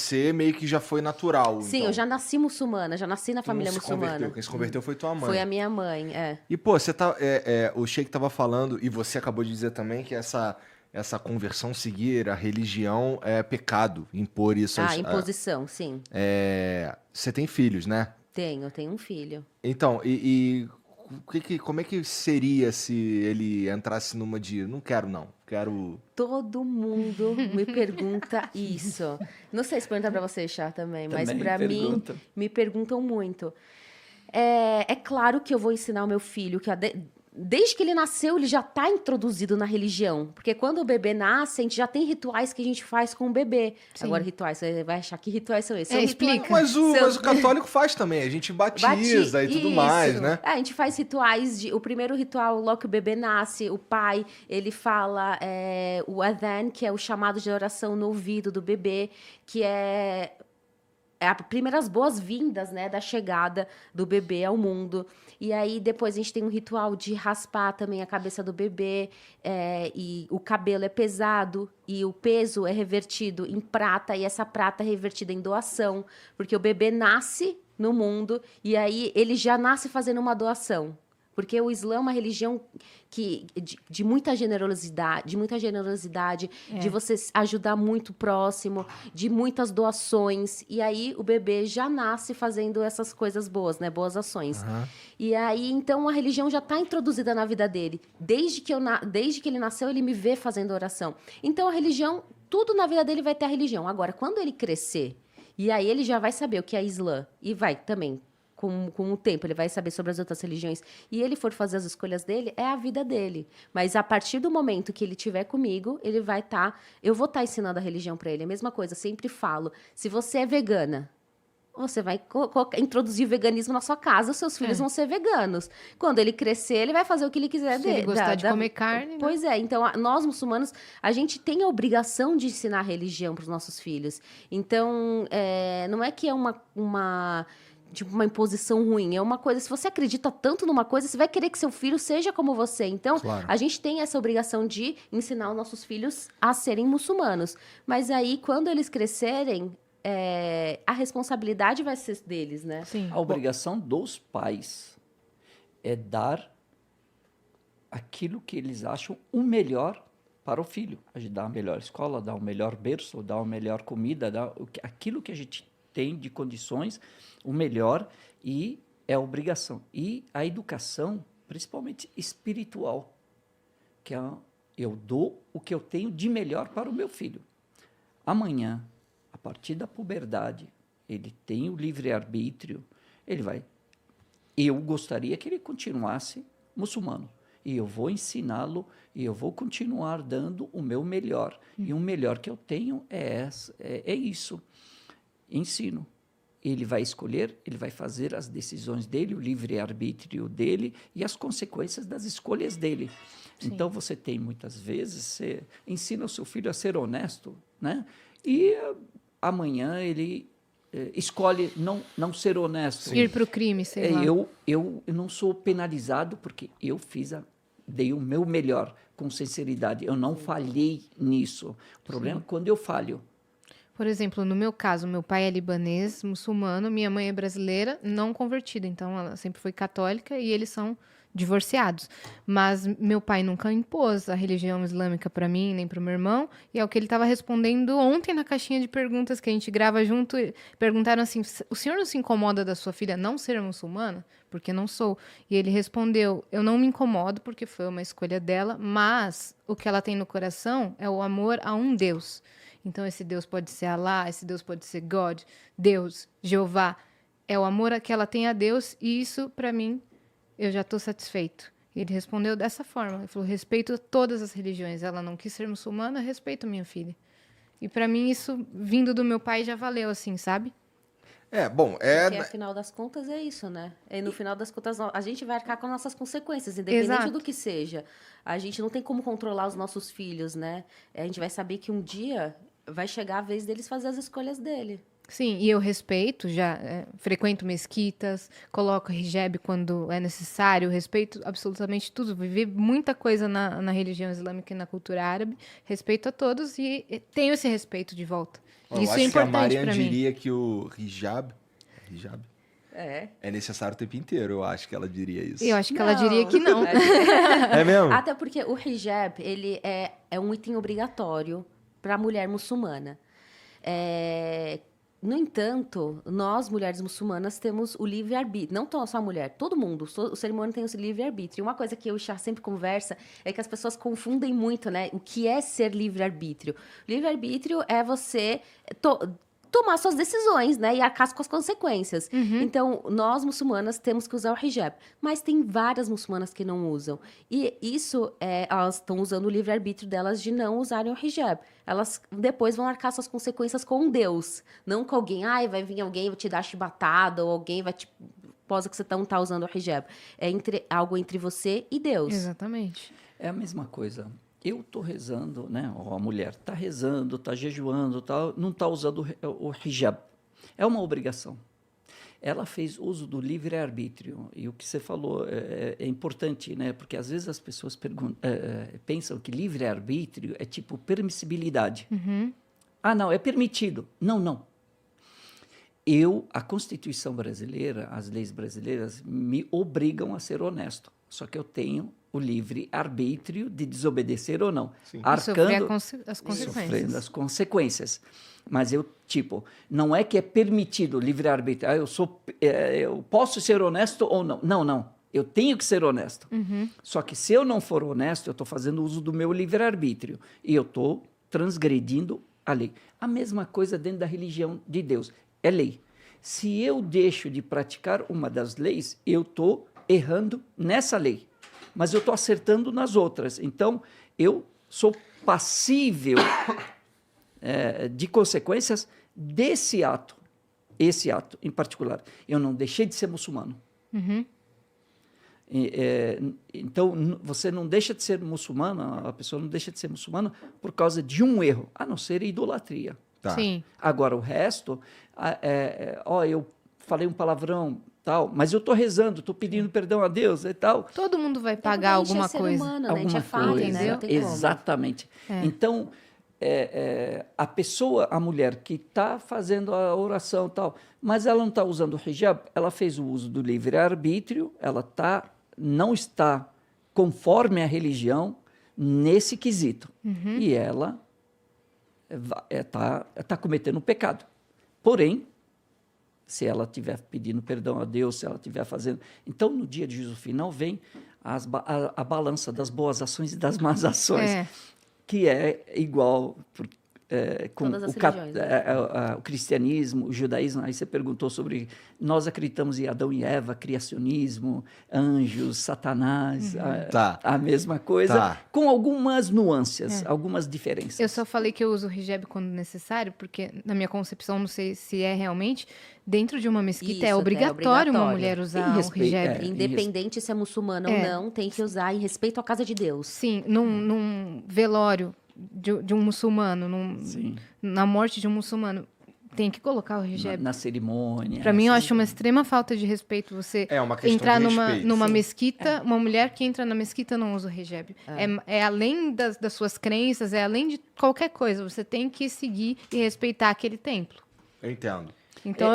você meio que já foi natural, Sim, então. eu já nasci muçulmana, já nasci na Tu não família se muçulmana. converteu. Quem se converteu foi tua mãe. Foi a minha mãe, E, pô, você tá, o Sheik tava falando, e você acabou de dizer também, que essa conversão, seguir a religião é pecado, impor isso. Imposição, sim. Você tem filhos, né? Eu tenho um filho. Então, como é que seria se ele entrasse numa de, não quero não, quero... Todo mundo me pergunta isso. Não sei se perguntar pra você, Chá, também, mas Também pra mim, perguntam. me perguntam muito. É claro que eu vou ensinar o meu filho que desde que ele nasceu, ele já está introduzido na religião. Porque quando o bebê nasce, a gente já tem rituais que a gente faz com o bebê. Sim. Agora, rituais, você vai achar que rituais são esses? São explica. Mas o católico faz também, a gente batiza e tudo mais, né? A gente faz rituais, o primeiro ritual, logo que o bebê nasce, o pai, ele fala o adhan, que é o chamado de oração no ouvido do bebê, que é as primeiras boas-vindas, né, da chegada do bebê ao mundo. E aí, depois, a gente tem um ritual de raspar também a cabeça do bebê, e o cabelo é pesado, e o peso é revertido em prata, e essa prata é revertida em doação, porque o bebê nasce no mundo, e aí ele já nasce fazendo uma doação. Porque o Islã é uma religião de muita generosidade, de você ajudar muito o próximo, de muitas doações. E aí o bebê já nasce fazendo essas coisas boas, né? Boas ações. Uhum. E aí, então, a religião já está introduzida na vida dele. Desde que ele nasceu, ele me vê fazendo oração. Então, a religião, tudo na vida dele vai ter a religião. Agora, quando ele crescer, e aí ele já vai saber o que é Islã, e vai também... Com o tempo, ele vai saber sobre as outras religiões, e ele for fazer as escolhas dele, é a vida dele. Mas a partir do momento que ele estiver comigo, ele vai estar... eu vou estar ensinando a religião para ele. A mesma coisa, sempre falo. Se você é vegana, você vai introduzir o veganismo na sua casa, os seus filhos vão ser veganos. Quando ele crescer, ele vai fazer o que ele quiser. Se ele gostar de comer carne, Pois é, então nós muçulmanos, a gente tem a obrigação de ensinar a religião para os nossos filhos. Então, não é que é uma imposição ruim. É uma coisa, se você acredita tanto numa coisa, você vai querer que seu filho seja como você. Então, Claro. a gente tem essa obrigação de ensinar os nossos filhos a serem muçulmanos. Mas aí, quando eles crescerem, a responsabilidade vai ser deles, né? Sim. A obrigação dos pais é dar aquilo que eles acham o melhor para o filho. Dar a melhor escola, dar o melhor berço, dar a melhor comida, aquilo que a gente tem de condições, o melhor, e é a obrigação. E a educação, principalmente espiritual, que eu dou o que eu tenho de melhor para o meu filho. Amanhã, a partir da puberdade, ele tem o livre-arbítrio, eu gostaria que ele continuasse muçulmano. E eu vou ensiná-lo, e eu vou continuar dando o meu melhor. E o melhor que eu tenho é isso. Ensino. Ele vai escolher, ele vai fazer as decisões dele, o livre-arbítrio dele e as consequências das escolhas dele. Sim. Então, você tem, muitas vezes, você ensina o seu filho a ser honesto, né? E amanhã ele escolhe não ser honesto. Ir para o crime, sei lá. Eu não sou penalizado porque eu dei o meu melhor, com sinceridade. Eu não falhei nisso. O problema é quando eu falho. Por exemplo, no meu caso, meu pai é libanês, muçulmano, minha mãe é brasileira, não convertida. Então, ela sempre foi católica e eles são divorciados. Mas meu pai nunca impôs a religião islâmica para mim, nem para o meu irmão. E é o que ele estava respondendo ontem na caixinha de perguntas que a gente grava junto. Perguntaram assim, o senhor não se incomoda da sua filha não ser muçulmana? Porque não sou. E ele respondeu, eu não me incomodo porque foi uma escolha dela, mas o que ela tem no coração é o amor a um Deus. Então, esse Deus pode ser Allah, esse Deus pode ser God, Deus, Jeová. É o amor que ela tem a Deus e isso, para mim, eu já estou satisfeito. E ele respondeu dessa forma. Ele falou, respeito todas as religiões. Ela não quis ser muçulmana, respeito minha filha. E para mim, isso, vindo do meu pai, já valeu, assim, sabe? Porque, afinal das contas, é isso, né? E no final das contas, a gente vai arcar com nossas consequências, independente do que seja. A gente não tem como controlar os nossos filhos, né? A gente vai saber que um dia vai chegar a vez deles fazer as escolhas dele. Sim, e eu respeito, já frequento mesquitas, coloco hijab quando é necessário, respeito absolutamente tudo, vivi muita coisa na religião islâmica e na cultura árabe, respeito a todos e tenho esse respeito de volta. Eu Isso acho é que a importante Marian para mim. diria que o hijab É. é necessário o tempo inteiro, eu acho que ela diria isso. Eu acho que ela diria que não. É mesmo? Até porque o hijab, ele é um item obrigatório para a mulher muçulmana. No entanto, nós, mulheres muçulmanas, temos o livre-arbítrio. Não só a mulher, todo mundo. O ser humano tem o livre-arbítrio. E uma coisa que eu e o Chá sempre conversa é que as pessoas confundem muito, né? O que é ser livre-arbítrio? Livre-arbítrio é você tomar suas decisões, né? E arcar com as consequências. Então, nós, muçulmanas, temos que usar o hijab. Mas tem várias muçulmanas que não usam. E isso, elas estão usando o livre-arbítrio delas de não usarem o hijab. Elas depois vão arcar suas consequências com Deus. Não com alguém, vai vir alguém, vai te dar chibatada, ou alguém vai te... Posa que você não tá usando o hijab. É algo entre você e Deus. Exatamente. É a mesma coisa. Eu estou rezando, né? Ou a mulher está rezando, está jejuando, não está usando o hijab. É uma obrigação. Ela fez uso do livre-arbítrio. E o que você falou é importante, né? Porque às vezes as pessoas pensam que livre-arbítrio é tipo permissibilidade. Ah, não, é permitido. Não. A Constituição brasileira, as leis brasileiras, me obrigam a ser honesto. Só que eu tenho o livre-arbítrio de desobedecer ou não. Sim. Arcando, as consequências. sofrendo as consequências. Mas não é que é permitido o livre-arbítrio. Eu posso ser honesto ou não. Não. Eu tenho que ser honesto. Só que se eu não for honesto, eu estou fazendo uso do meu livre-arbítrio. E eu estou transgredindo a lei. A mesma coisa dentro da religião de Deus. É lei. Se eu deixo de praticar uma das leis, eu estou errando nessa lei. Mas eu estou acertando nas outras. Então, eu sou passível de consequências desse ato. Esse ato, em particular. Eu não deixei de ser muçulmano. Então, você não deixa de ser muçulmana, a pessoa não deixa de ser muçulmana por causa de um erro, a não ser idolatria. Tá. Sim. Agora, o resto, eu falei um palavrão, tal, mas eu estou rezando, estou pedindo perdão a Deus e tal. Todo mundo vai pagar alguma coisa. Humano, né? A gente é falha, né? Não tem como. Exatamente. Então, a pessoa, a mulher que está fazendo a oração tal, mas ela não está usando o hijab, ela fez o uso do livre-arbítrio, ela não está conforme a religião nesse quesito. E ela está cometendo um pecado. Porém, se ela estiver pedindo perdão a Deus, se ela estiver fazendo... Então, no dia de juízo final, vem a balança das boas ações e das más ações, que é igual com todas as religiões, né? o cristianismo, o judaísmo. Aí você perguntou sobre... Nós acreditamos em Adão e Eva, criacionismo, anjos, Satanás, a mesma coisa, com algumas nuances, algumas diferenças. Eu só falei que eu uso o hijab quando necessário, porque na minha concepção, não sei se é realmente, dentro de uma mesquita Isso, é obrigatório uma mulher usar o hijab. Independente se é muçulmana ou não, tem que usar em respeito à casa de Deus. Sim, num velório de um muçulmano, na morte de um muçulmano, tem que colocar o hijab. Na cerimônia. Para mim, eu acho uma extrema falta de respeito você uma questão entrar de respeito. numa mesquita, uma mulher que entra na mesquita não usa o hijab. É além das suas crenças, é além de qualquer coisa. Você tem que seguir e respeitar aquele templo. Eu entendo. Então,